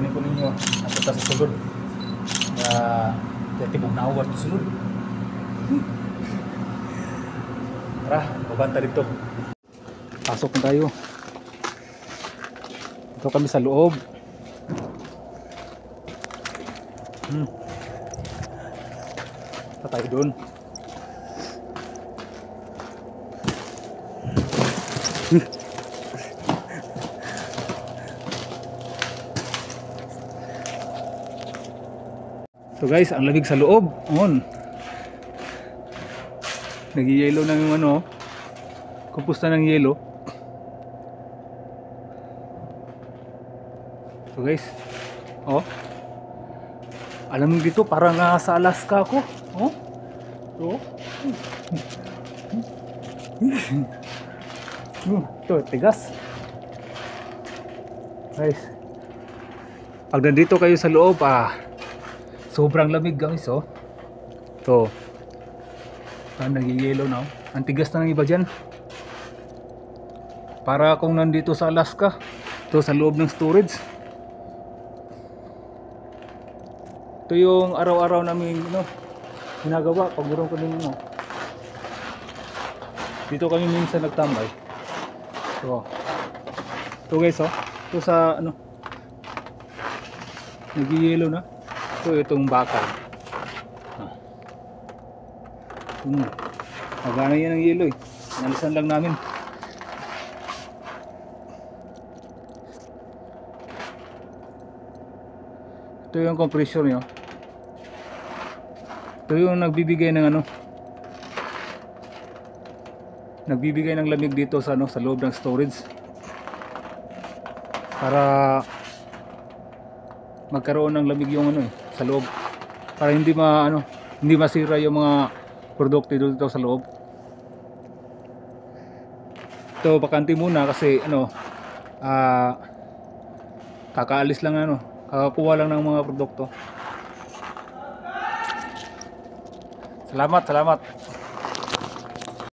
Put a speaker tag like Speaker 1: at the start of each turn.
Speaker 1: ko ninyo napunta sa sulod. Tibog na awat sa sulod. Tara, babanta dito. Pasok na tayo. Ito kami sa loob. Pa tayo doon. So guys, ang lamig sa loob. Nag-yelo na yung ano, kumpusta ng yelo. So guys, alam mo dito parang sa Alaska ako. Ito, tigas. Guys, pag nandito kayo sa loob, sobrang lamig guys, Ito. Nag-yelo na. Ang tigas na ng iba dyan. Para akong nandito sa Alaska. Ito sa loob ng storage. Ito yung araw-araw namin ginagawa pag meron kami dito kami minsan nagtambay. Ito guys, ito sa nag-yelo na. Itong bakal. Magana yan ng yelo nalisan lang namin. Ito yung compressor nyo. Ito yung nagbibigay ng nagbibigay ng lamig dito sa sa loob ng storage. Para magkaroon ng lamig yung sa loob. Para hindi hindi masira yung mga produkto dito sa loob. Ito bakante muna kasi kakaalis lang kakakuha lang ng mga produkto. Salamat.